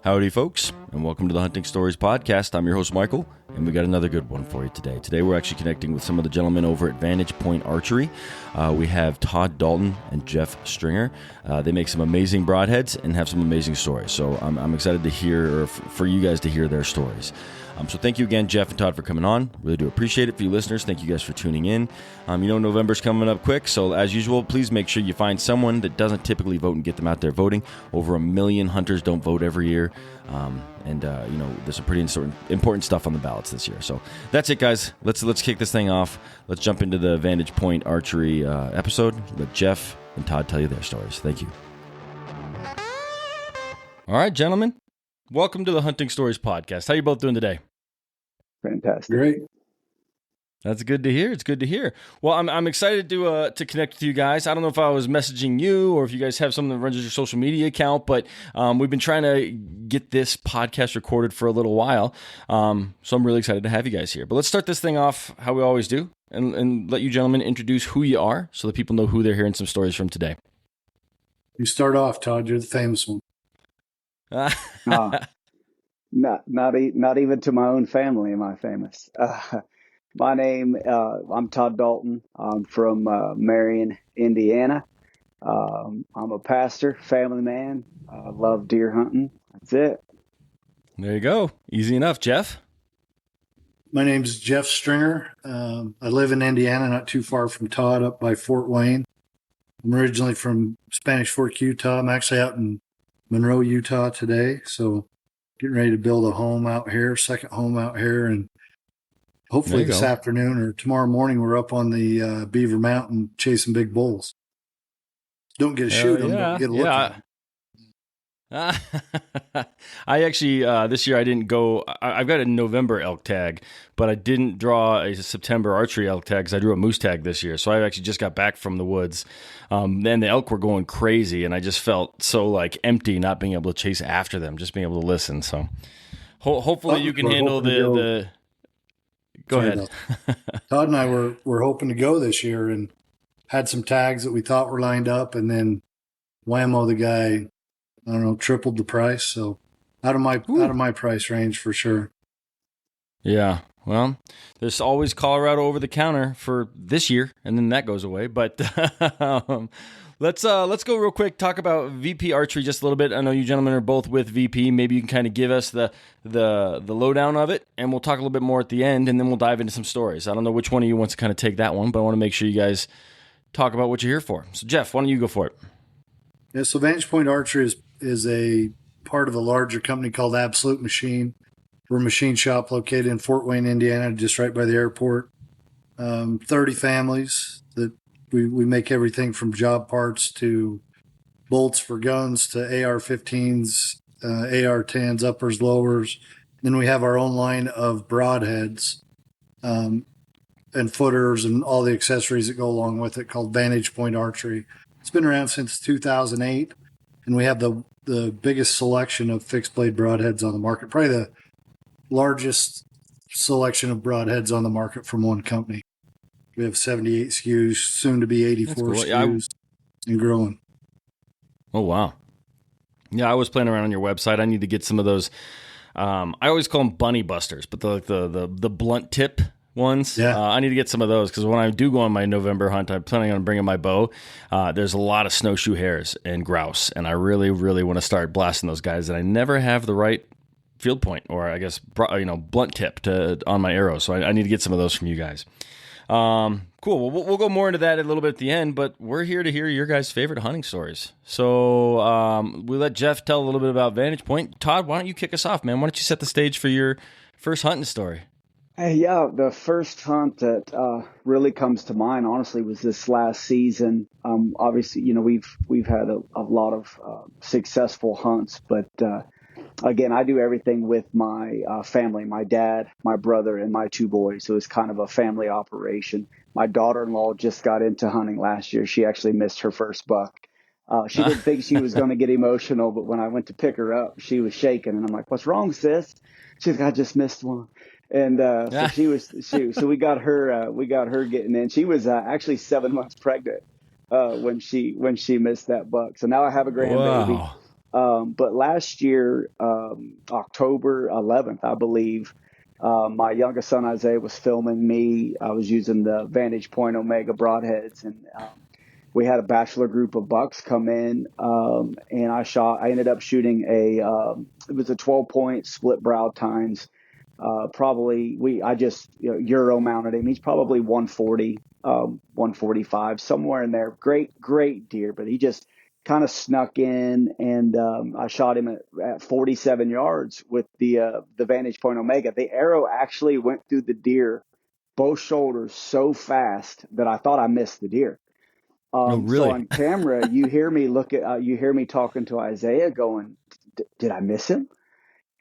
Howdy, folks, and welcome to the Hunting Stories podcast. I'm your host, Michael, and we got another good one for you today. Today, we're actually connecting with some of the gentlemen over at Vantage Point Archery. We have Todd Dalton and Jeff Stringer. They make some amazing broadheads and have some amazing stories. So I'm excited to hear, or for you guys to hear their stories. So thank you again, Jeff and Todd, for coming on. Really do appreciate it. For you listeners, thank you guys for tuning in. November's coming up quick, so as usual, please make sure you find someone that doesn't typically vote and get them out there voting. Over 1 million hunters don't vote every year, there's some pretty important stuff on the ballots this year. So that's it, guys. Let's kick this thing off. Let's jump into the Vantage Point Archery episode. Let Jeff and Todd tell you their stories. Thank you. All right, gentlemen, welcome to the Hunting Stories podcast. How you both doing today? Fantastic. Great. That's good to hear. It's good to hear. Well, I'm excited to connect with you guys. I don't know if I was messaging you or if you guys have something that runs your social media account, but we've been trying to get this podcast recorded for a little while. So I'm really excited to have you guys here. But let's start this thing off how we always do and let you gentlemen introduce who you are so that people know who they're hearing some stories from today. You start off, Todd. You're the famous one. Not even to my own family am I famous. My name, I'm Todd Dalton. I'm from Marion, Indiana. I'm a pastor, family man. I love deer hunting. That's it. There you go. Easy enough. Jeff? My name's Jeff Stringer. I live in Indiana, not too far from Todd, up by Fort Wayne. I'm originally from Spanish Fork, Utah. I'm actually out in Monroe, Utah today. So getting ready to build a home out here, second home out here. And hopefully this afternoon or tomorrow morning, we're up on the Beaver Mountain chasing big bulls. Don't get to shoot them, but get a look at them. I actually, this year I didn't go. I've got a November elk tag, but I didn't draw a September archery elk tag because I drew a moose tag this year. So I actually just got back from the woods. Then the elk were going crazy, and I just felt so empty not being able to chase after them, just being able to listen. So hopefully you can handle the Go ahead. Todd and I were hoping to go this year and had some tags that we thought were lined up, and then whammo, the guy, I don't know, tripled the price. So out of my price range for sure. Yeah. Well, there's always Colorado over the counter for this year, and then that goes away. But let's go real quick, talk about VP Archery just a little bit. I know you gentlemen are both with VP. Maybe you can kind of give us the lowdown of it, and we'll talk a little bit more at the end, and then we'll dive into some stories. I don't know which one of you wants to kind of take that one, but I want to make sure you guys talk about what you're here for. So, Jeff, why don't you go for it? Yeah, so Vantage Point Archery is a part of a larger company called Absolute Machine. We're a machine shop located in Fort Wayne, Indiana, just right by the airport. 30 families that we make everything from job parts to bolts for guns to AR-15s, AR-10s, uppers, lowers. Then we have our own line of broadheads and footers and all the accessories that go along with it called Vantage Point Archery. It's been around since 2008, and we have the biggest selection of fixed blade broadheads on the market, probably the largest selection of broadheads on the market from one company. We have 78 SKUs, soon to be 84 SKUs, and growing. Oh, wow. Yeah, I was playing around on your website. I need to get some of those. I always call them bunny busters, but the blunt tip ones. Yeah. I need to get some of those because when I do go on my November hunt, I'm planning on bringing my bow. There's a lot of snowshoe hares and grouse, and I really, really want to start blasting those guys, and I never have the right field point, or I guess, blunt tip on my arrows. So I need to get some of those from you guys. Cool. Well, we'll go more into that a little bit at the end, but we're here to hear your guys' favorite hunting stories. So we let Jeff tell a little bit about Vantage Point. Todd, why don't you kick us off, man? Why don't you set the stage for your first hunting story? Yeah, the first hunt that really comes to mind, honestly, was this last season. Obviously, we've had a lot of successful hunts, but again, I do everything with my family, my dad, my brother, and my two boys. So it's kind of a family operation. My daughter-in-law just got into hunting last year. She actually missed her first buck. She didn't think she was going to get emotional, but when I went to pick her up, she was shaking. And I'm like, "What's wrong, sis?" She's like, "I just missed one." And so we got her getting in. She was actually 7 months pregnant when she missed that buck. So now I have a grandbaby. Wow. But last year, October 11th, I believe, my youngest son Isaiah was filming me. I was using the Vantage Point Omega broadheads, and we had a bachelor group of bucks come in, and I ended up shooting it was a 12-point split brow tines. I just Euro mounted him. He's probably 140, 145, somewhere in there. Great deer, but he just kind of snuck in, and I shot him at 47 yards with the Vantage Point Omega. The arrow actually went through the deer, both shoulders, so fast that I thought I missed the deer. Oh, really? So on camera, you hear me talking to Isaiah going, did I miss him?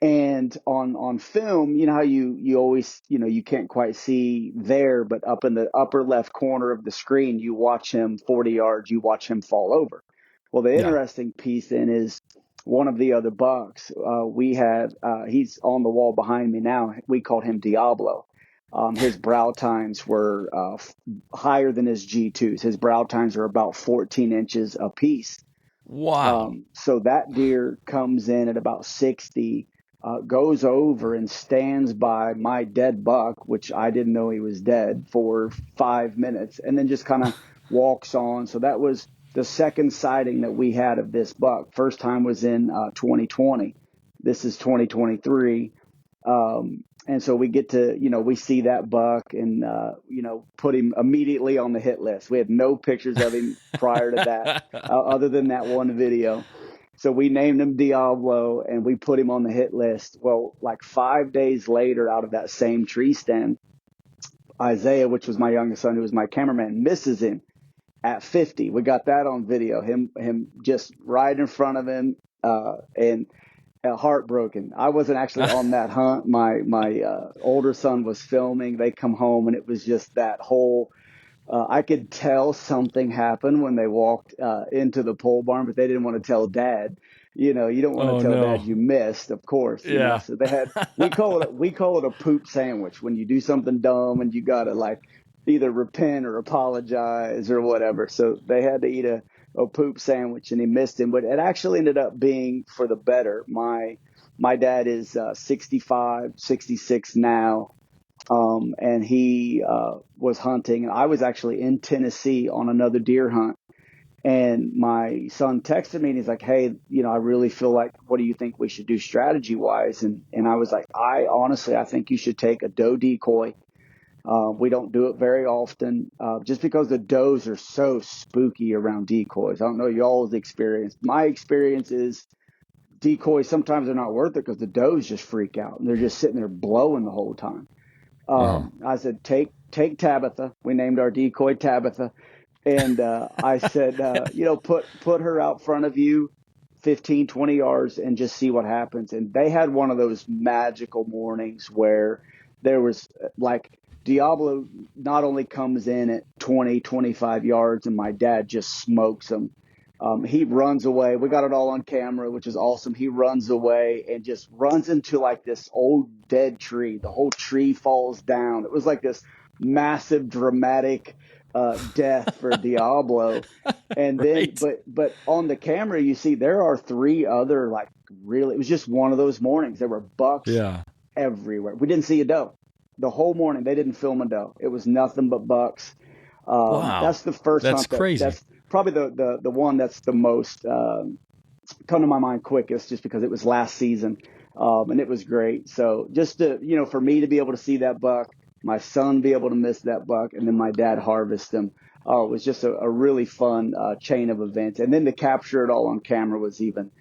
And on film, you know how you always, you can't quite see there, but up in the upper left corner of the screen, you watch him 40 yards, you watch him fall over. Well, the interesting piece then is one of the other bucks he's on the wall behind me now. We called him Diablo. His brow tines were higher than his G2s. His brow tines are about 14 inches apiece. Wow. So that deer comes in at about 60, goes over and stands by my dead buck, which I didn't know he was dead, for 5 minutes, and then just kind of walks on. So that was the second sighting that we had of this buck. First time was in 2020. This is 2023. And so we get to, we see that buck and, put him immediately on the hit list. We had no pictures of him prior to that, other than that one video. So we named him Diablo and we put him on the hit list. Well, like 5 days later, out of that same tree stand, Isaiah, which was my youngest son, who was my cameraman, misses him at 50. We got that on video, him just right in front of him, and heartbroken. I wasn't actually on that hunt. My older son was filming. They come home and it was just that whole, I could tell something happened when they walked into the pole barn, but they didn't want to tell Dad. You don't want to tell Dad you missed, of course. Yeah. So they had, we call it a poop sandwich when you do something dumb and you got to either repent or apologize or whatever. So they had to eat a poop sandwich and he missed him, but it actually ended up being for the better. My dad is 65, 66 now. And he was hunting, and I was actually in Tennessee on another deer hunt. And my son texted me and he's like, hey, I really feel like, what do you think we should do strategy wise? And I was like, I think you should take a doe decoy. We don't do it very often, just because the does are so spooky around decoys. I don't know y'all's experience. My experience is decoys sometimes are not worth it because the does just freak out and they're just sitting there blowing the whole time. I said, take Tabitha. We named our decoy Tabitha. And I said, put her out front of you 15, 20 yards and just see what happens. And they had one of those magical mornings where there was Diablo not only comes in at 20, 25 yards and my dad just smokes him. He runs away. We got it all on camera, which is awesome. He runs away and just runs into this old dead tree. The whole tree falls down. It was like this massive dramatic death for Diablo. And then, but on the camera, you see there are three other it was just one of those mornings. There were bucks everywhere. We didn't see a doe. The whole morning, they didn't film a doe. It was nothing but bucks. Wow. That's the first That's hunt. Crazy. That's probably the one that's the most come to my mind quickest, just because it was last season, and it was great. So just to, for me to be able to see that buck, my son be able to miss that buck, and then my dad harvest them, it was just a really fun chain of events. And then to capture it all on camera was even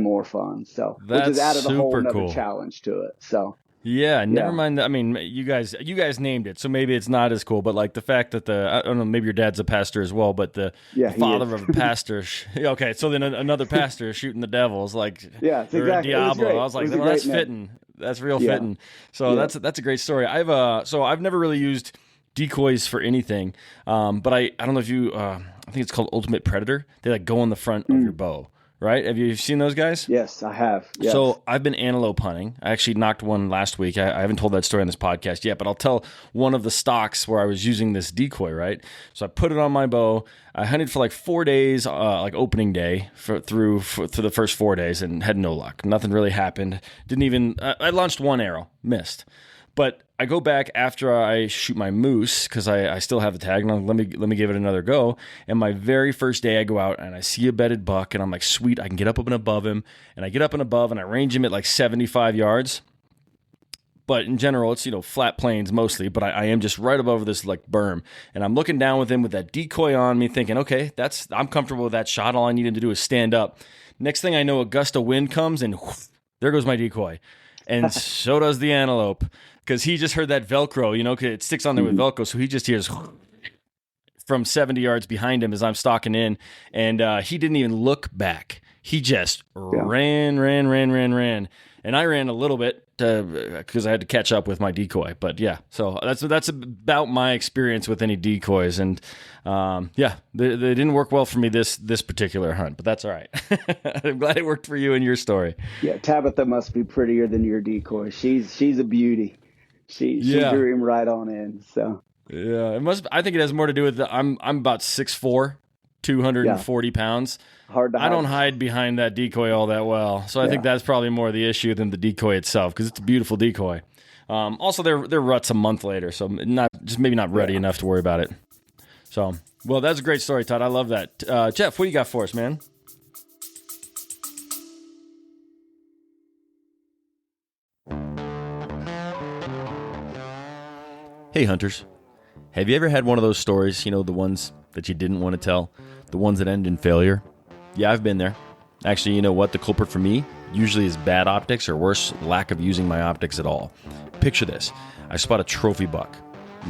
more fun. So which has added a whole another challenge to it. So. Yeah, never mind. I mean, you guys named it, so maybe it's not as cool. But the fact that I don't know, maybe your dad's a pastor as well, but the father of a pastor. Okay, so then another pastor shooting the devils, exactly. Diablo. I was like, well, that's fitting. That's real fitting. So that's a great story. I've never really used decoys for anything, but I don't know if you. I think it's called Ultimate Predator. They go on the front of your bow. right? Have you seen those guys? Yes, I have. Yes. So I've been antelope hunting. I actually knocked one last week. I haven't told that story on this podcast yet, but I'll tell one of the stocks where I was using this decoy, right? So I put it on my bow. I hunted for like 4 days, like opening day through the first 4 days, and had no luck. Nothing really happened. Didn't even. I launched one arrow, missed. But I go back after I shoot my moose because I still have the tag, and let me give it another go. And my very first day, I go out and I see a bedded buck, and I'm like, sweet, I can get up and above him. And I get up and above, and I range him at like 75 yards. But in general, it's flat plains mostly. But I am just right above this like berm, and I'm looking down with him with that decoy on me, thinking, okay, I'm comfortable with that shot. All I need him to do is stand up. Next thing I know, a gust of wind comes, and whoosh, there goes my decoy, and so does the antelope. Because he just heard that Velcro, because it sticks on there with Velcro. So he just hears from 70 yards behind him as I'm stalking in. And he didn't even look back. He just ran. And I ran a little bit because I had to catch up with my decoy. But yeah, so that's about my experience with any decoys. And they didn't work well for me this particular hunt, but that's all right. I'm glad it worked for you and your story. Yeah, Tabitha must be prettier than your decoy. She's a beauty. She drew him right on in. So yeah, it must. I think it has more to do with I'm about 6'4", 240 pounds. Hard to hide. I don't hide behind that decoy all that well, so I think that's probably more the issue than the decoy itself, because it's a beautiful decoy. Also, they're rut's a month later, so maybe not ready enough to worry about it. So, well, that's a great story, Todd. I love that. Jeff, what do you got for us, man? Hey, hunters. Have you ever had one of those stories, the ones that you didn't want to tell, the ones that end in failure? Yeah, I've been there. Actually, you know what? The culprit for me usually is bad optics, or worse, lack of using my optics at all. Picture this. I spot a trophy buck,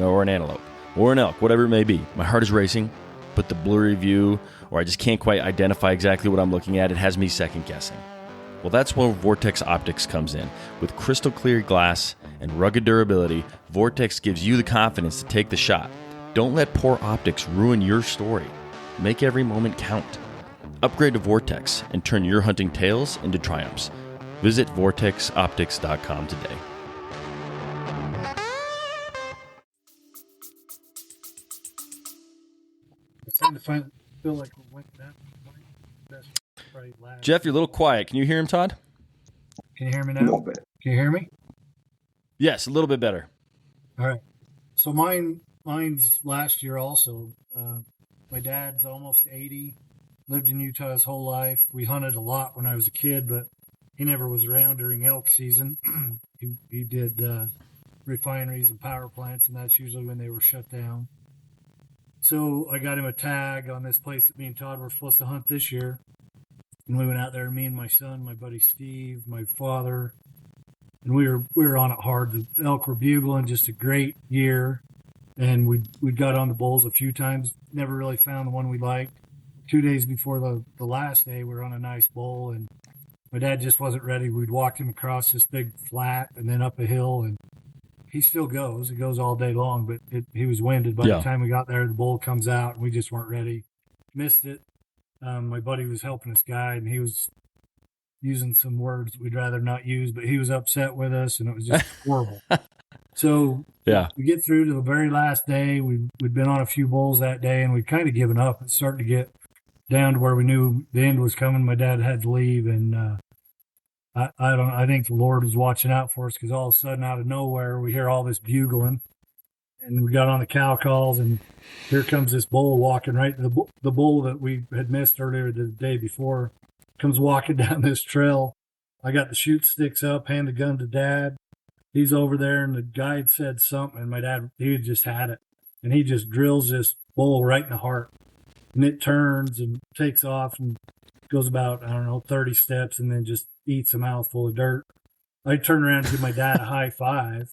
or an antelope, or an elk, whatever it may be. My heart is racing, but the blurry view, or I just can't quite identify exactly what I'm looking at, it has me second guessing. Well, that's where Vortex Optics comes in. With crystal clear glass and rugged durability, Vortex gives you the confidence to take the shot. Don't let poor optics ruin your story. Make every moment count. Upgrade to Vortex and turn your hunting tales into triumphs. Visit vortexoptics.com today. Feel like we went that way. Jeff, you're a little quiet. Can you hear him, Todd? Can you hear me now? A little bit. Can you hear me? Yes, a little bit better. All right. So mine's last year also. My dad's almost 80, lived in Utah his whole life. We hunted a lot when I was a kid, but he never was around during elk season. he did refineries and power plants, and that's usually when they were shut down. So I got him a tag on this place that me and Todd were supposed to hunt this year. And we went out there, me and my son, my buddy Steve, my father, and we were on it hard. The elk were bugling, just a great year. And we'd got on the bulls a few times, never really found the one we liked. 2 days before the last day, we were on a nice bull, and my dad just wasn't ready. We'd walked him across this big flat and then up a hill, and he still goes. He goes all day long, but he was winded. By the time we got there, the bull comes out, and we just weren't ready. Missed it. My buddy was helping us guide, and he was using some words we'd rather not use, but he was upset with us, and it was just horrible. So we get through to the very last day. We'd been on a few bulls that day, and we'd kind of given up. It's starting to get down to where we knew the end was coming. My dad had to leave, and I think the Lord was watching out for us, because all of a sudden, out of nowhere, we hear all this bugling. And we got on the cow calls, and here comes this bull walking right. The bull that we had missed earlier the day before comes walking down this trail. I got the shoot sticks up, hand the gun to Dad. He's over there, and the guide said something, and my dad, he just had it. And he just drills this bull right in the heart. And it turns and takes off and goes about, 30 steps, and then just eats a mouthful of dirt. I turn around and give my dad a high five.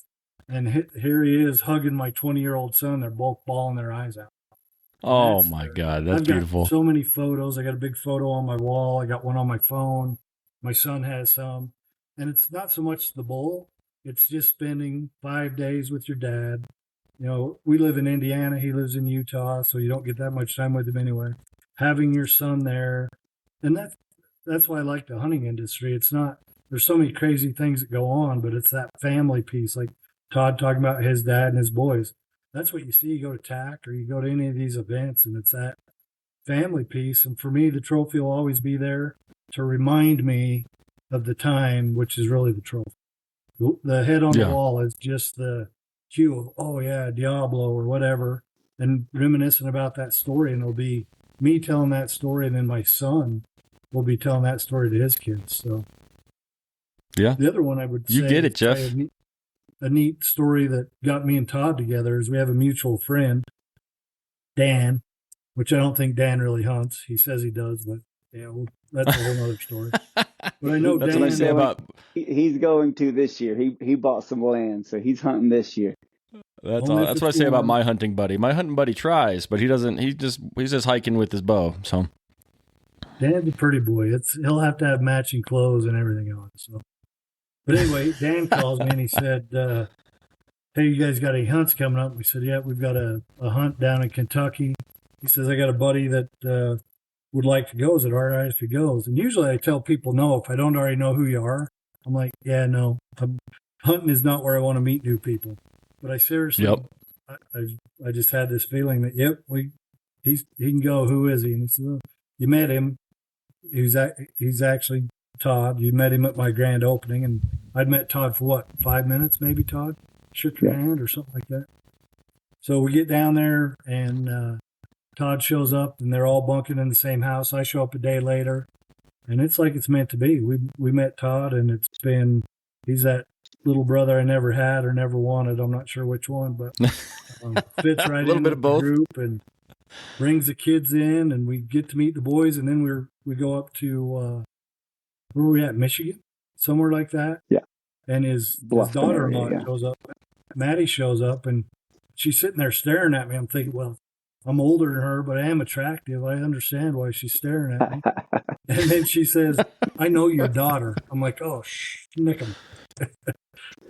And here he is hugging my 20-year-old son. They're both bawling their eyes out. Oh, my God. That's beautiful. So many photos. I got a big photo on my wall. I got one on my phone. My son has some. And it's not so much the bull. It's just spending 5 days with your dad. We live in Indiana. He lives in Utah, so you don't get that much time with him anyway. Having your son there. And that's why I like the hunting industry. It's not, there's so many crazy things that go on, but it's that family piece. Like Todd talking about his dad and his boys. That's what you see. You go to TAC or you go to any of these events, and it's that family piece. And for me, the trophy will always be there to remind me of the time, which is really the trophy. The head on the wall is just the cue of, oh yeah, Diablo or whatever, and reminiscing about that story. And it'll be me telling that story, and then my son will be telling that story to his kids. So yeah, the other one I would say, you get it, Jeff. A neat story that got me and Todd together is we have a mutual friend, Dan, which I don't think Dan really hunts. He says he does, but yeah, well, that's a whole other story. But I know that's Dan, what I say about. He's going to this year. He bought some land, so he's hunting this year. That's what I say about my hunting buddy. My hunting buddy tries, but he doesn't. He's just hiking with his bow. So Dan's a pretty boy. He'll have to have matching clothes and everything on. So, but anyway, Dan calls me and he said, "Hey, you guys got any hunts coming up?" We said, "Yeah, we've got a hunt down in Kentucky." He says, "I got a buddy that would like to go. Is it all right if he goes?" And usually I tell people no if I don't already know who you are. I'm like, yeah, no, hunting is not where I want to meet new people. But I seriously, I just had this feeling that, he can go. Who is he? And he said, well, you met him. He's actually Todd. You met him at my grand opening, and I'd met Todd for what, 5 minutes maybe, Todd? Shook your hand or something like that. So we get down there, and Todd shows up, and they're all bunking in the same house. I show up a day later, and it's like it's meant to be. We met Todd, and he's that little brother I never had or never wanted. I'm not sure which one, but fits right in with the group and brings the kids in, and we get to meet the boys, and then we go up to where were we at, Michigan, somewhere like that. Yeah. And his daughter-in-law shows up. Maddie shows up, and she's sitting there staring at me. I'm thinking, well, I'm older than her, but I am attractive. I understand why she's staring at me. And then she says, I know your daughter. I'm like, oh, nick 'em.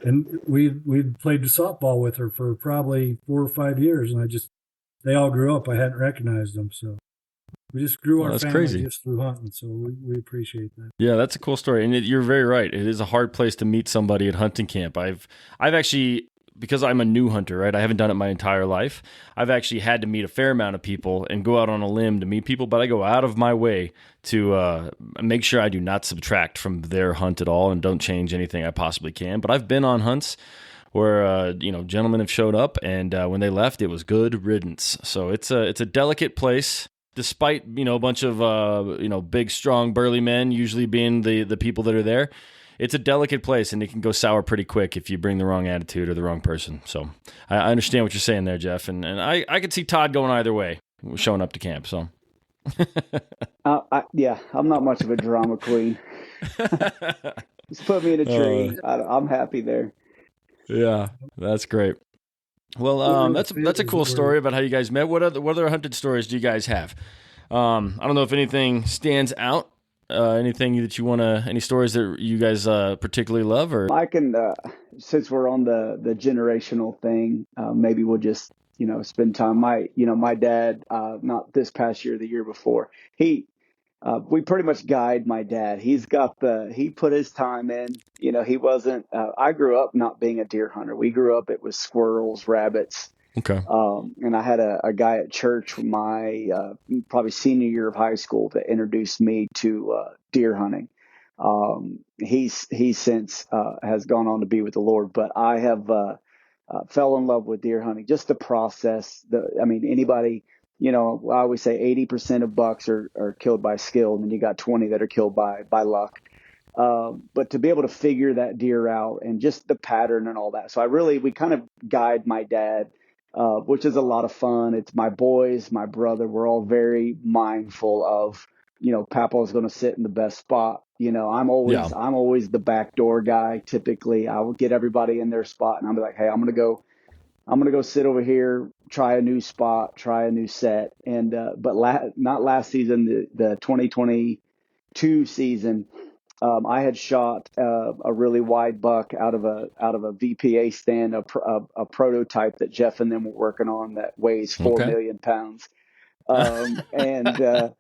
And we'd played softball with her for probably 4 or 5 years, and they all grew up. I hadn't recognized them, so we just grew our family just through hunting. So we appreciate that. Yeah, that's a cool story, and you're very right. It is a hard place to meet somebody at hunting camp. I've actually, because I'm a new hunter, right? I haven't done it my entire life. I've actually had to meet a fair amount of people and go out on a limb to meet people, but I go out of my way to make sure I do not subtract from their hunt at all and don't change anything I possibly can. But I've been on hunts where gentlemen have showed up, and when they left, it was good riddance. So it's a delicate place, despite a bunch of big, strong, burly men usually being the people that are there. It's a delicate place, and it can go sour pretty quick if you bring the wrong attitude or the wrong person. So I understand what you're saying there, Jeff, and I could see Todd going either way, showing up to camp. So I'm not much of a drama queen. Just put me in a tree. I'm happy there. Yeah, that's great. Well, that's a cool story about how you guys met. What other hunted stories do you guys have? I don't know if anything stands out. Anything that you want to, any stories that you guys particularly love, or I can, since we're on the generational thing, maybe we'll just, spend time. My dad, not this past year, the year before, we pretty much guide my dad. He put his time in, he wasn't, I grew up not being a deer hunter. We grew up, it was squirrels, rabbits. Okay. And I had a guy at church my probably senior year of high school that introduced me to deer hunting. He's since has gone on to be with the Lord, but I have fell in love with deer hunting. Just the process. Anybody, I always say 80% of bucks are killed by skill, and then you got 20 that are killed by luck. But to be able to figure that deer out and just the pattern and all that. So we kind of guide my dad. Which is a lot of fun. It's my boys, my brother. We're all very mindful of, Papa's going to sit in the best spot. I'm always the backdoor guy. Typically, I will get everybody in their spot, and I'll be like, hey, I'm going to go sit over here, try a new spot, try a new set. And but not last season, the 2022 season. I had shot a really wide buck out of a VPA stand, a prototype that Jeff and them were working on that weighs 4 million pounds. And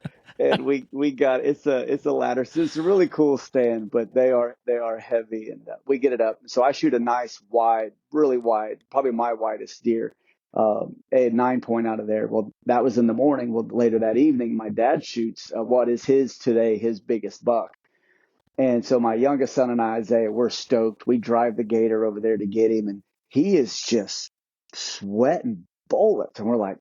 we got it's a ladder. So it's a really cool stand, but they are heavy, and we get it up. So I shoot a nice wide, really wide, probably my widest deer, a 9 point out of there. Well, that was in the morning. Well, later that evening, my dad shoots what is his biggest buck. And so my youngest son and I, Isaiah, we're stoked. We drive the gator over there to get him, and he is just sweating bullets. And we're like,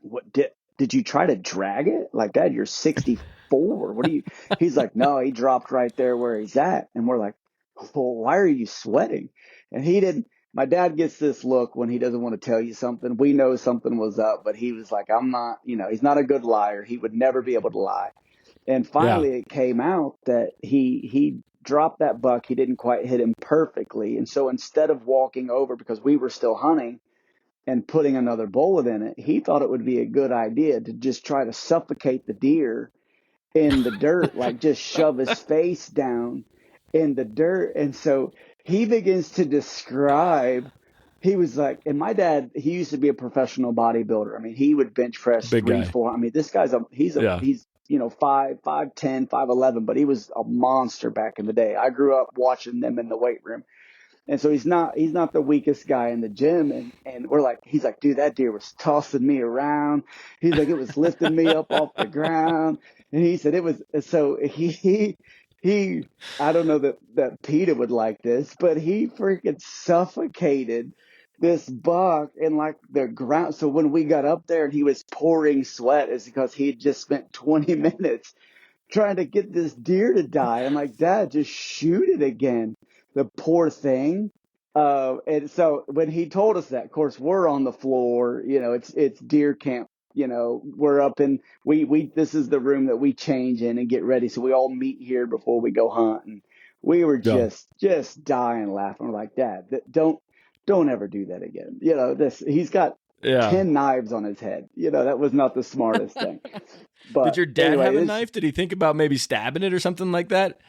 what did you try to drag it? Like, Dad, you're 64. What are you? He's like, no, he dropped right there where he's at. And we're like, well, why are you sweating? And he didn't. My dad gets this look when he doesn't want to tell you something. We know something was up, but he was like, I'm not, he's not a good liar. He would never be able to lie. And finally it came out that he dropped that buck. He didn't quite hit him perfectly. And so instead of walking over, because we were still hunting, and putting another bullet in it, he thought it would be a good idea to just try to suffocate the deer in the dirt, like just shove his face down in the dirt. And so he begins to describe, he was like, and my dad, he used to be a professional bodybuilder. I mean, he would bench press Big three, guy. 4. I mean, this guy's he's 5'10", 5'11", but he was a monster back in the day. I grew up watching them in the weight room. And so he's not the weakest guy in the gym. And he's like, dude, that deer was tossing me around. He's like, it was lifting me up off the ground. And he said it was, so he, I don't know that Peter would like this, but he freaking suffocated this buck in like the ground. So when we got up there and he was pouring sweat, it's because he had just spent 20 minutes trying to get this deer to die. I'm like, Dad, just shoot it again. The poor thing. And so when he told us that, of course, we're on the floor, it's deer camp, we're up in, this is the room that we change in and get ready. So we all meet here before we go hunt. And we were just dying laughing. We're like, Dad, don't ever do that again. He's got 10 knives on his head. That was not the smartest thing. But did your dad anyway, have a knife? Did he think about maybe stabbing it or something like that?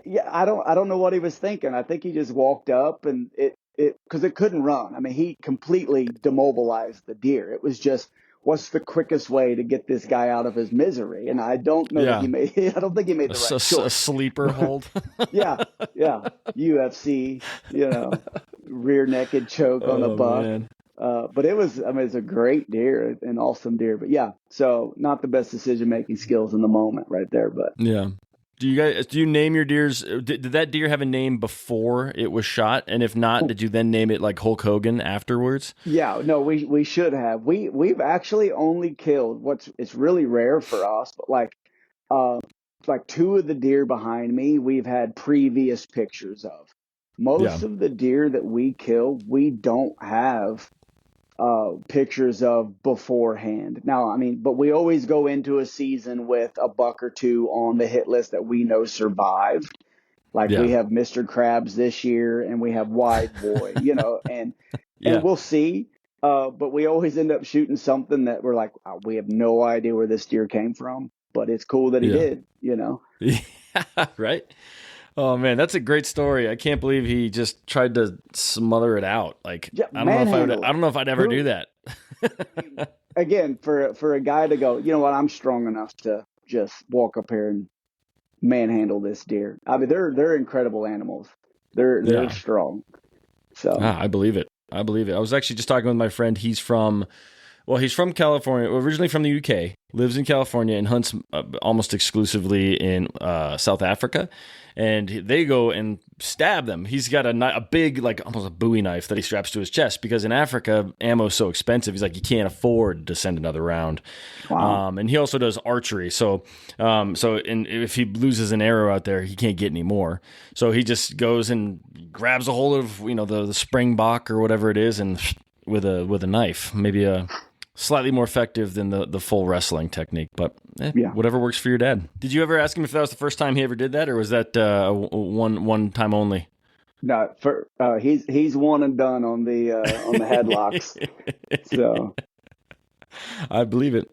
Yeah, I don't know what he was thinking. I think he just walked up and because it couldn't run. I mean, he completely demobilized the deer. It was just, what's the quickest way to get this guy out of his misery? And I don't know that I don't think he made the right choice. A sleeper hold. yeah. UFC, rear naked choke on the buck. Man. But it's a great deer, an awesome deer. But yeah, so not the best decision-making skills in the moment right there. But yeah. Do you name your deers? Did that deer have a name before it was shot? And if not, did you then name it like Hulk Hogan afterwards? Yeah, no, we should have. We've actually only killed it's really rare for us, but like 2 of the deer behind me, we've had previous pictures of. Most of the deer that we kill, we don't have pictures of beforehand. Now, I mean, but we always go into a season with a buck or 2 on the hit list that we know survived. Like we have Mr. Krabs this year and we have Wide Boy, and we'll see. But we always end up shooting something that we're like, we have no idea where this deer came from, but it's cool that he did, Yeah, right. Oh man, that's a great story. I can't believe he just tried to smother it out. Like I don't know if I'd ever do that. Again, for a guy to go, you know what, I'm strong enough to just walk up here and manhandle this deer. I mean, they're incredible animals. They're strong. So I believe it. I was actually just talking with my friend. He's from California, originally from the UK, lives in California and hunts almost exclusively in South Africa. And they go and stab them. He's got a big, like almost a Bowie knife that he straps to his chest because in Africa, ammo is so expensive. He's like, you can't afford to send another round. Wow. And he also does archery. So if he loses an arrow out there, he can't get any more. So he just goes and grabs a hold of, the springbok or whatever it is and with a knife, maybe a slightly more effective than the full wrestling technique, but whatever works for your dad. Did you ever ask him if that was the first time he ever did that, or was that one time only? No, he's one and done on the headlocks. So I believe it.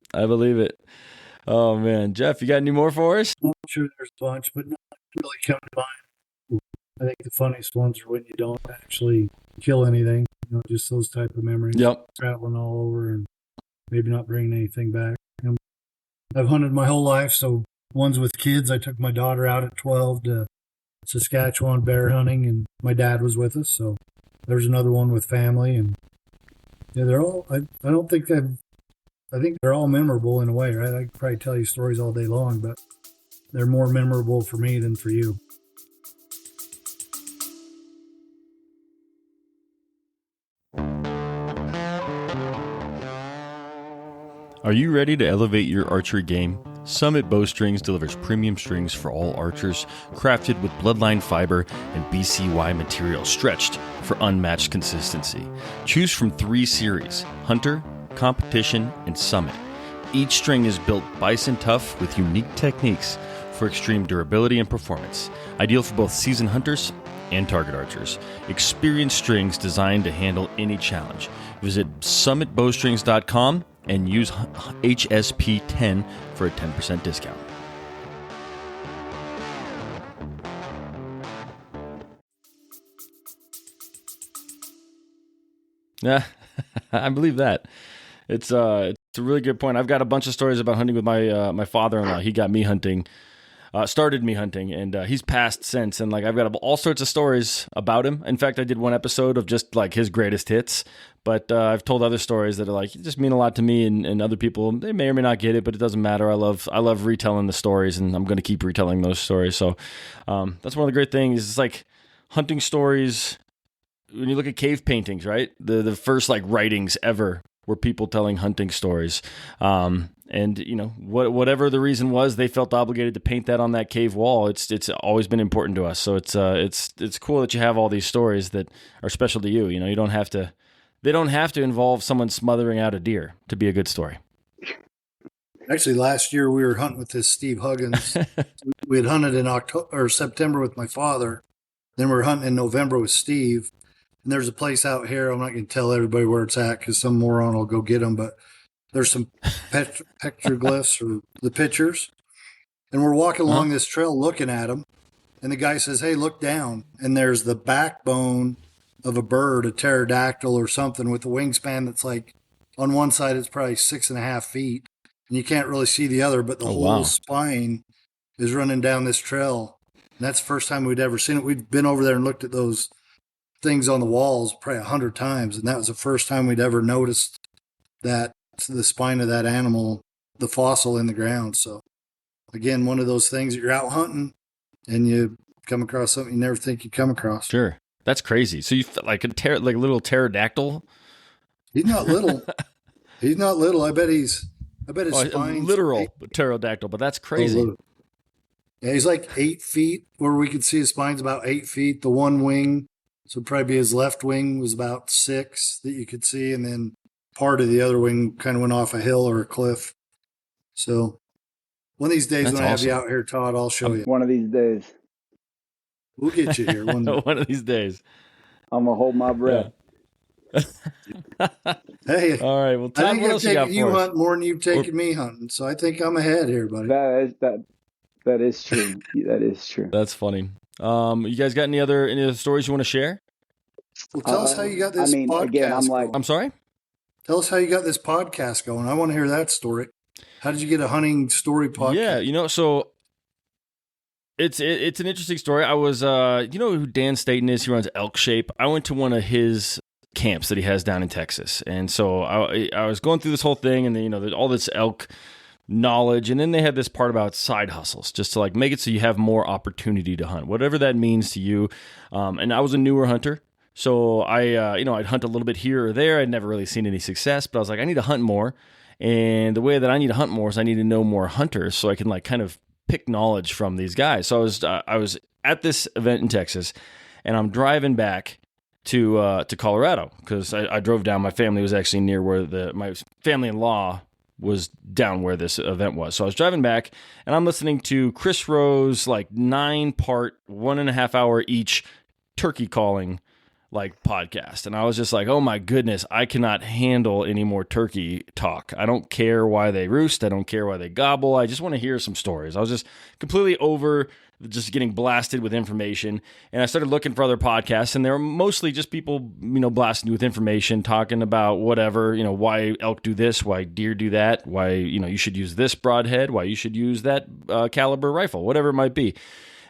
Oh man, Jeff, you got any more for us? I'm sure there's a bunch, but not really come to mind. I think the funniest ones are when you don't actually kill anything. Just those type of memories. Yep. Traveling all over and maybe not bringing anything back. I've hunted my whole life. So ones with kids, I took my daughter out at 12 to Saskatchewan bear hunting, and my dad was with us. So there's another one with family, and yeah, they're all. I don't think I think they're all memorable in a way, right? I could probably tell you stories all day long, but they're more memorable for me than for you. Are you ready to elevate your archery game? Summit Bowstrings delivers premium strings for all archers, crafted with bloodline fiber and BCY material stretched for unmatched consistency. Choose from 3 series: Hunter, Competition, and Summit. Each string is built bison tough with unique techniques for extreme durability and performance. Ideal for both seasoned hunters and target archers. Experienced strings designed to handle any challenge. Visit summitbowstrings.com and use HSP10 for a 10% discount. Yeah, I believe that. It's a really good point. I've got a bunch of stories about hunting with my father-in-law. He got me hunting. Started me hunting, and he's passed since. And like I've got all sorts of stories about him. In fact, I did one episode of just like his greatest hits. But I've told other stories that are like just mean a lot to me, and other people, they may or may not get it, but it doesn't matter. I love retelling the stories, and I'm going to keep retelling those stories. So that's one of the great things. It's like hunting stories. When you look at cave paintings, right? The first like writings ever were people telling hunting stories. And you know, whatever the reason was, they felt obligated to paint that on that cave wall. It's always been important to us. So it's cool that you have all these stories that are special to you. You know, you don't have to. They don't have to involve someone smothering out a deer to be a good story. Actually, last year we were hunting with this Steve Huggins. We had hunted in October or September with my father. Then we were hunting in November with Steve. And there's a place out here. I'm not going to tell everybody where it's at because some moron will go get them. But there's some petroglyphs or the pictures. And we're walking along this trail looking at them. And the guy says, "Hey, look down." And there's the backbone of a bird, a pterodactyl or something, with a wingspan that's like, on one side it's probably 6.5 feet, and you can't really see the other, but the whole spine is running down this trail. And that's the first time we'd ever seen it. We'd been over there and looked at those things on the walls probably 100 times, and that was the first time we'd ever noticed that the spine of that animal, the fossil in the ground. So again, one of those things that you're out hunting and you come across something you never think you'd come across. Sure. That's crazy. So you felt like a little pterodactyl? He's not little. He's not little. I bet his spine's literal pterodactyl, but that's crazy. Yeah, he's like 8 feet, where we could see his spine's about 8 feet. The one wing, so probably his left wing was about 6 that you could see, and then part of the other wing kind of went off a hill or a cliff. So one of these days when I have you out here, Todd, I'll show you. One of these days. We'll get you here. One of these days. I'm going to hold my breath. Hey, all right. Well, Todd, I think what I've else you got taken you for us? hunting more than you've taken me hunting, so I think I'm ahead here, buddy. That is true. That is true. That's funny. You guys got any other stories you want to share? Well, tell us how you got this podcast again, going. I'm sorry? Tell us how you got this podcast going. I want to hear that story. How did you get a hunting story podcast? Yeah, so it's an interesting story. I was, you know who Dan Staten is? He runs Elk Shape. I went to one of his camps that he has down in Texas. And so I was going through this whole thing, and then, all this elk knowledge. And then they had this part about side hustles, just to like make it so you have more opportunity to hunt, whatever that means to you. And I was a newer hunter. So I'd hunt a little bit here or there. I'd never really seen any success, but I was like, I need to hunt more. And the way that I need to hunt more is I need to know more hunters so I can like kind of pick knowledge from these guys. So I was at this event in Texas, and I'm driving back to Colorado because I drove down. My family was actually near where my family-in-law was down where this event was. So I was driving back, and I'm listening to Chris Rowe's like 9-part, 1.5 hour each turkey calling like podcast. And I was just like, oh my goodness, I cannot handle any more turkey talk. I don't care why they roost. I don't care why they gobble. I just want to hear some stories. I was just completely over just getting blasted with information. And I started looking for other podcasts, and they were mostly just people, you know, blasting you with information, talking about whatever, you know, why elk do this, why deer do that, why, you know, you should use this broadhead, why you should use that caliber rifle, whatever it might be.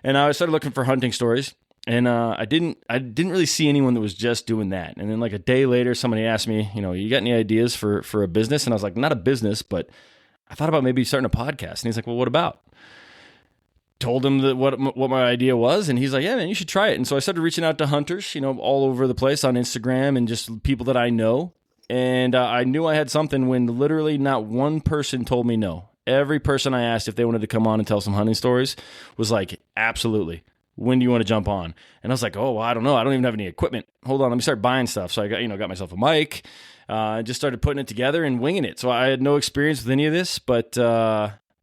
And I started looking for hunting stories. And I didn't really see anyone that was just doing that. And then like a day later, somebody asked me, you know, you got any ideas for a business? And I was like, not a business, but I thought about maybe starting a podcast. And he's like, well, what about? Told him that what my idea was, and he's like, yeah, man, you should try it. And so I started reaching out to hunters, you know, all over the place on Instagram and just people that I know. And I knew I had something when literally not one person told me no. Every person I asked if they wanted to come on and tell some hunting stories was like, absolutely. When do you want to jump on? And I was like, oh, well, I don't know. I don't even have any equipment. Hold on, let me start buying stuff. So I got myself a mic. I just started putting it together and winging it. So I had no experience with any of this, but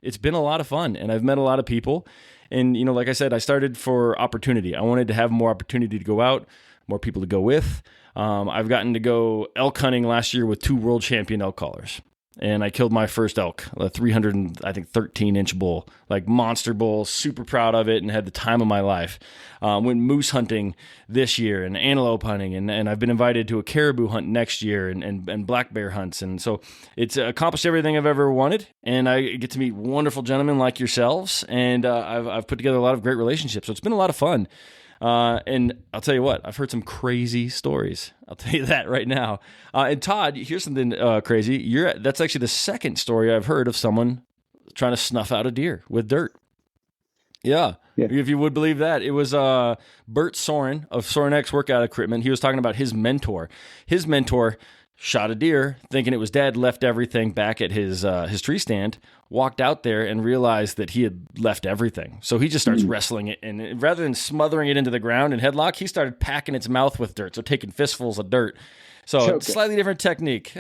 it's been a lot of fun, and I've met a lot of people. And, you know, like I said, I started for opportunity. I wanted to have more opportunity to go out, more people to go with. I've gotten to go elk hunting last year with 2 world champion elk callers. And I killed my first elk, a 13-inch bull, like monster bull, super proud of it and had the time of my life. Went moose hunting this year and antelope hunting, and I've been invited to a caribou hunt next year and black bear hunts. And so it's accomplished everything I've ever wanted, and I get to meet wonderful gentlemen like yourselves, and I've put together a lot of great relationships. So it's been a lot of fun. And I'll tell you what, I've heard some crazy stories. I'll tell you that right now. And Todd, here's something crazy. That's actually the second story I've heard of someone trying to snuff out a deer with dirt. Yeah. If you would believe that. It was Bert Soren of Soren X Workout Equipment. He was talking about his mentor. His mentor shot a deer, thinking it was dead, left everything back at his tree stand, walked out there and realized that he had left everything. So he just starts wrestling it, and rather than smothering it into the ground in headlock, he started packing its mouth with dirt, so taking fistfuls of dirt. So slightly different technique.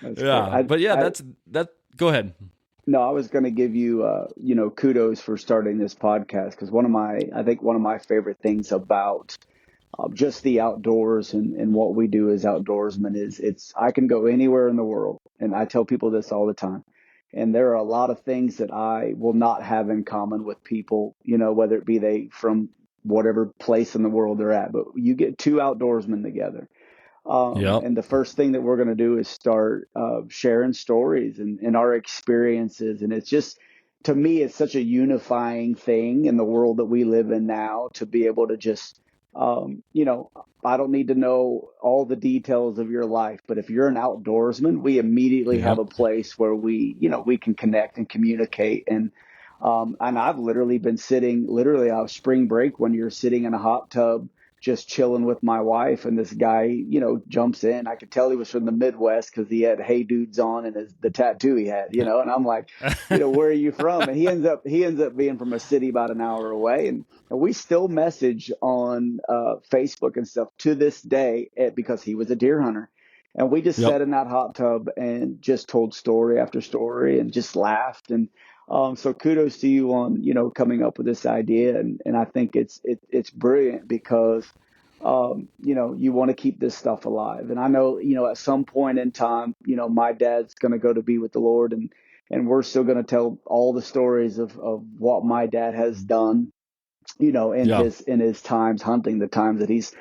Yeah, but yeah, that's go ahead. No, I was going to give you, kudos for starting this podcast, because I think one of my favorite things about just the outdoors and what we do as outdoorsmen is I can go anywhere in the world, and I tell people this all the time. And there are a lot of things that I will not have in common with people, you know, whether it be they from whatever place in the world they're at. But you get 2 outdoorsmen together. And the first thing that we're going to do is start sharing stories and our experiences. And it's just, to me, it's such a unifying thing in the world that we live in now, to be able to just, I don't need to know all the details of your life, but if you're an outdoorsman, we immediately have a place where we can connect and communicate. And I've literally been sitting, on spring break, when you're sitting in a hot tub, just chilling with my wife, and this guy, jumps in. I could tell he was from the Midwest because he had "Hey Dudes" on and the tattoo he had, and I'm like, where are you from? And he ends up being from a city about an hour away, and we still message on Facebook and stuff to this day, because he was a deer hunter. And we just sat in that hot tub and just told story after story and just laughed. And so kudos to you on, coming up with this idea. And I think it's brilliant because, you want to keep this stuff alive. And I know, at some point in time, my dad's going to go to be with the Lord, and we're still going to tell all the stories of what my dad has done, in his times hunting, the time that he's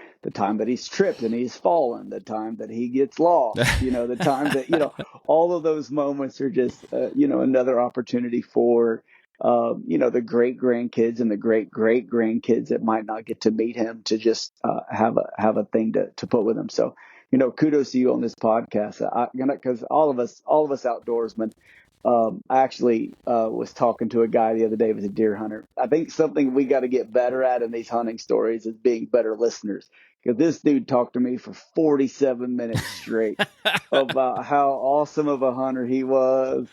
tripped and he's fallen, the time that he gets lost, the time that, all of those moments are just, another opportunity for, the great grandkids and the great great grandkids that might not get to meet him to just, have a thing to put with him. So, kudos to you on this podcast. Cause all of us outdoorsmen, I actually was talking to a guy the other day who was a deer hunter. I think something we got to get better at in these hunting stories is being better listeners. Because this dude talked to me for 47 minutes straight about how awesome of a hunter he was.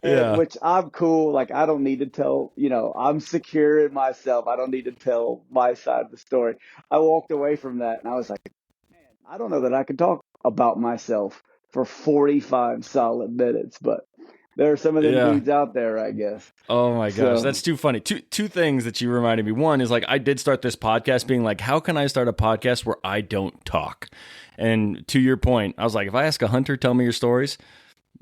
Which I'm cool. Like, I don't need to tell, I'm secure in myself. I don't need to tell my side of the story. I walked away from that and I was like, man, I don't know that I can talk about myself for 45 solid minutes, but there are some of them Yeah. dudes out there, I guess. Oh my gosh, So- that's too funny. Two things that you reminded me. One is like I did start this podcast being like, how can I start a podcast where I don't talk? And to your point, I was like, if I ask a hunter, tell me your stories,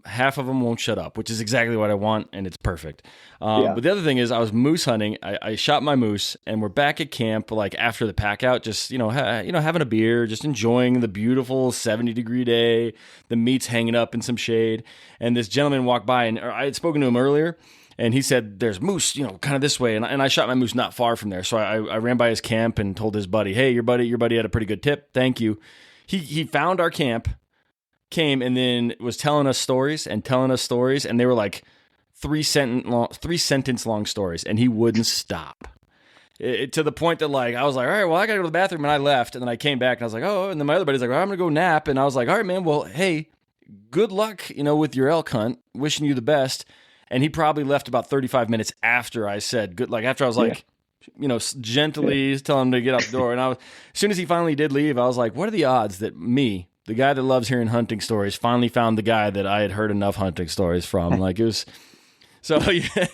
half of them won't shut up, which is exactly what I want, and it's perfect. Yeah. But the other thing is, I was moose hunting. I shot my moose, and we're back at camp, like after the pack out, just having a beer, just enjoying the beautiful 70-degree day. The meat's hanging up in some shade, and this gentleman walked by, and I had spoken to him earlier. And he said, there's moose, kind of this way. And I shot my moose not far from there. So I ran by his camp and told his buddy, hey, your buddy had a pretty good tip. Thank you. He found our camp, came, and then was telling us stories. And they were like three sentence long stories. And he wouldn't stop. To the point that like, I was like, all right, well, I got to go to the bathroom. And I left. And then I came back and I was like, oh, and then my other buddy's like, well, I'm going to go nap. And I was like, all right, man, well, hey, good luck, with your elk hunt. Wishing you the best. And he probably left about 35 minutes after I said good. Like after I was like, gently telling him to get out the door. And as soon as he finally did leave, I was like, what are the odds that me, the guy that loves hearing hunting stories, finally found the guy that I had heard enough hunting stories from? Like it was. So yeah,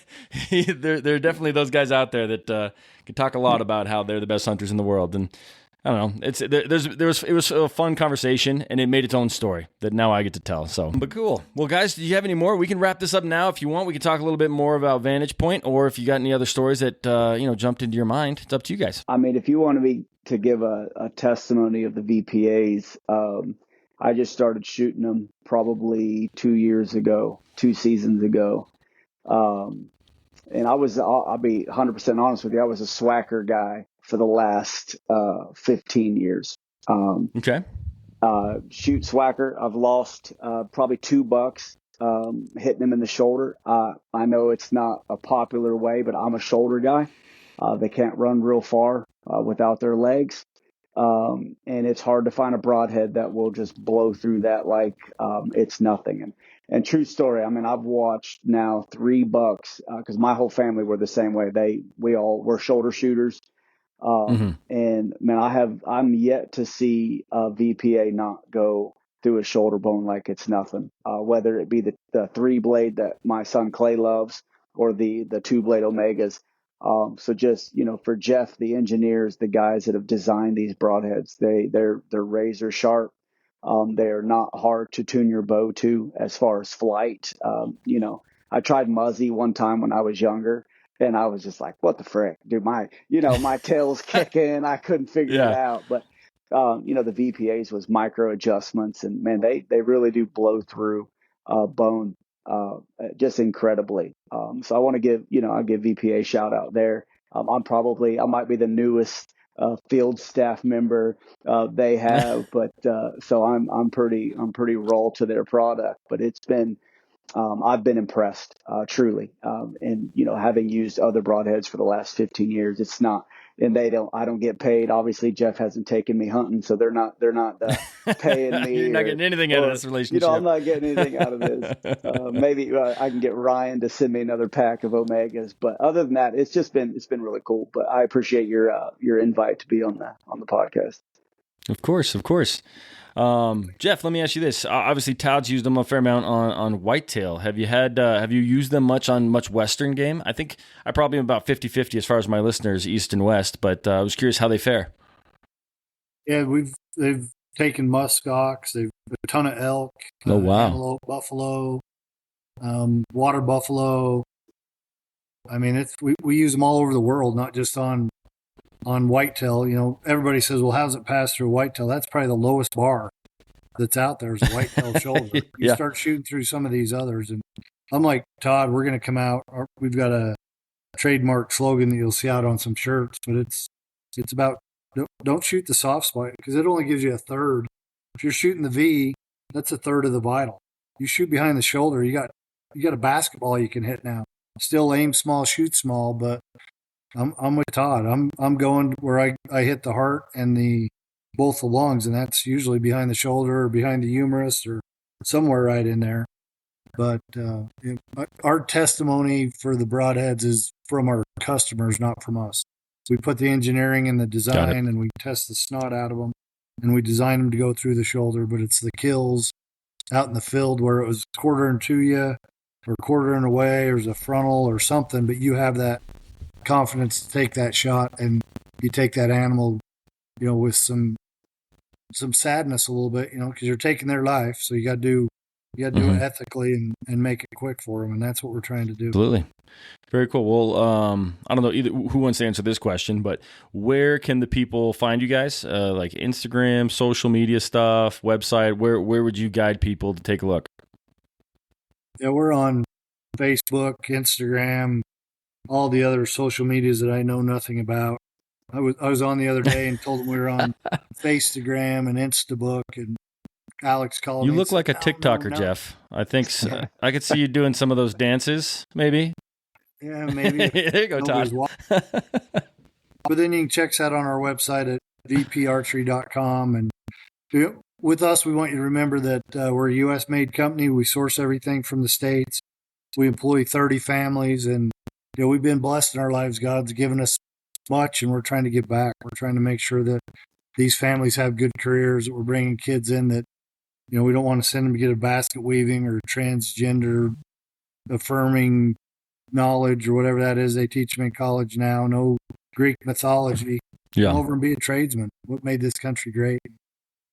there are definitely those guys out there that can talk a lot about how they're the best hunters in the world. And I don't know. It was a fun conversation, and it made its own story that now I get to tell. So, but cool. Well, guys, do you have any more? We can wrap this up now if you want. We can talk a little bit more about Vantage Point, or if you got any other stories that jumped into your mind. It's up to you guys. I mean, if you want to give a testimony of the VPAs, I just started shooting them probably 2 seasons ago. And I'll be 100% honest with you. I was a swacker guy for the last 15 years. Okay. Shoot swacker. I've lost probably 2 bucks hitting them in the shoulder. I know it's not a popular way, but I'm a shoulder guy. They can't run real far without their legs. And it's hard to find a broadhead that will just blow through that like it's nothing. And true story, I mean, I've watched now 3 bucks because my whole family were the same way. We all were shoulder shooters. And man, I'm yet to see a VPA not go through a shoulder bone like it's nothing. Whether it be the 3-blade that my son Clay loves or the 2-blade Omegas. So just, for Jeff, the engineers, the guys that have designed these broadheads, they're razor sharp. They are not hard to tune your bow to as far as flight. I tried Muzzy one time when I was younger, and I was just like, what the frick, dude, my tail's kicking. I couldn't figure it out. But, the VPAs was micro adjustments, and man, they really do blow through bone just incredibly. So I want to give VPA shout out there. I might be the newest field staff member they have, but so I'm pretty raw to their product, but it's been I've been impressed truly, and having used other broadheads for the last 15 years, it's not, and I don't get paid. Obviously, Jeff hasn't taken me hunting, so they're not paying me. You're not getting anything out of this relationship. I'm not getting anything out of this. Maybe I can get Ryan to send me another pack of Omegas, but other than that, it's been really cool. But I appreciate your invite to be on the podcast. Of course. Jeff, let me ask you this. Obviously, Todd's used them a fair amount on whitetail. Have you used them much on Western game? I think I probably am about 50-50 as far as my listeners, East and West, but I was curious how they fare. Yeah, they've taken musk ox, they've a ton of elk, oh wow, antelope, buffalo, water buffalo. I mean, we use them all over the world, not just on whitetail. Everybody says, well, how's it pass through whitetail? That's probably the lowest bar that's out there is a whitetail shoulder. You start shooting through some of these others. And I'm like, Todd, we're going to come out. We've got a trademark slogan that you'll see out on some shirts, but it's about don't shoot the soft spot because it only gives you a third. If you're shooting the V, that's a third of the vital. You shoot behind the shoulder, you got a basketball you can hit now. Still aim small, shoot small, but I'm with Todd. I'm going where I hit the heart and both the lungs, and that's usually behind the shoulder or behind the humerus or somewhere right in there. But our testimony for the broadheads is from our customers, not from us. We put the engineering and the design, and we test the snot out of them, and we design them to go through the shoulder. But it's the kills out in the field where it was quartering to you, or quartering away, or there's a frontal or something, but you have that confidence to take that shot, and you take that animal, with some sadness a little bit, because you're taking their life. So you got to do it ethically and make it quick for them. And that's what we're trying to do. Absolutely. Very cool. Well, I don't know either who wants to answer this question, but where can the people find you guys? Like Instagram, social media stuff, website, where would you guide people to take a look? Yeah, we're on Facebook, Instagram, all the other social medias that I know nothing about. I was on the other day and told them we were on Faceagram and Instabook, and Alex called me. You look like a TikToker, no. Jeff. I think so. I could see you doing some of those dances, maybe. Yeah, maybe. There you go, Todd. But then you can check us out on our website at vparchery.com. And with us, we want you to remember that we're a U.S.-made company. We source everything from the States. We employ 30 families, and we've been blessed in our lives. God's given us much, and we're trying to give back. We're trying to make sure that these families have good careers, that we're bringing kids in that, we don't want to send them to get a basket weaving or transgender affirming knowledge or whatever that is they teach them in college now. No Greek mythology. Yeah. Come over and be a tradesman. What made this country great?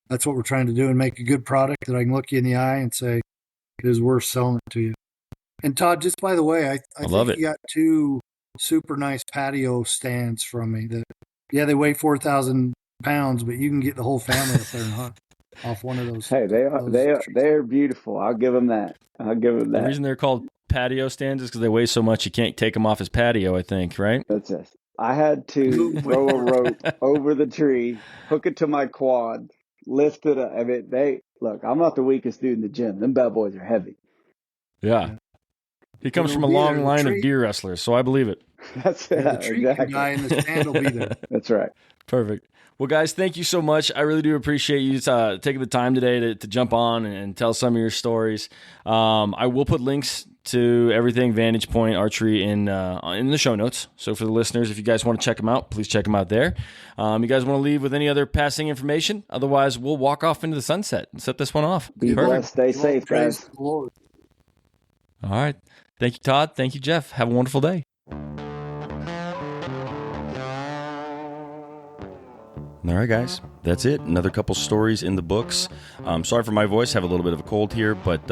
That's what we're trying to do, and make a good product that I can look you in the eye and say it is worth selling it to you. And Todd, just by the way, I love think it. you got 2 super nice patio stands from me that, they weigh 4,000 pounds, but you can get the whole family up there and hunt off one of those. Hey, they are beautiful. I'll give them that. The reason they're called patio stands is because they weigh so much you can't take them off his patio, I think, right? That's it. I had to throw a rope over the tree, hook it to my quad, lift it up. I mean, look, I'm not the weakest dude in the gym. Them bad boys are heavy. Yeah. He comes from a long line of deer wrestlers, so I believe it. That's it. The tree guy in the stand will be there. That's right. Perfect. Well, guys, thank you so much. I really do appreciate you taking the time today to jump on and tell some of your stories. I will put links to everything Vantage Point Archery in the show notes. So for the listeners, if you guys want to check them out, please check them out there. You guys want to leave with any other passing information? Otherwise, we'll walk off into the sunset and set this one off. Be blessed. Stay safe, guys. Lord. All right. Thank you, Todd. Thank you, Jeff. Have a wonderful day. All right, guys, that's it. Another couple stories in the books. Sorry for my voice. I have a little bit of a cold here. But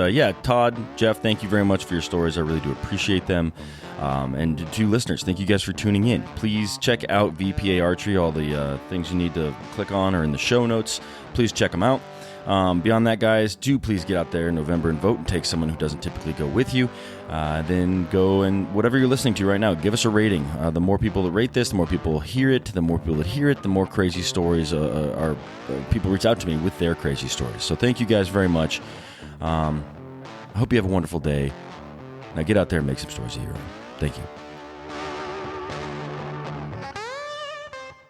Todd, Jeff, thank you very much for your stories. I really do appreciate them. And to listeners, thank you guys for tuning in. Please check out VPA Archery. All the things you need to click on are in the show notes. Please check them out. Beyond that, guys, do please get out there in November and vote and take someone who doesn't typically go with you. Then go and whatever you're listening to right now, give us a rating. The more people that rate this, the more people hear it. The more people that hear it, the more crazy stories people reach out to me with their crazy stories. So thank you guys very much. I hope you have a wonderful day. Now get out there and make some stories of your own. Thank you.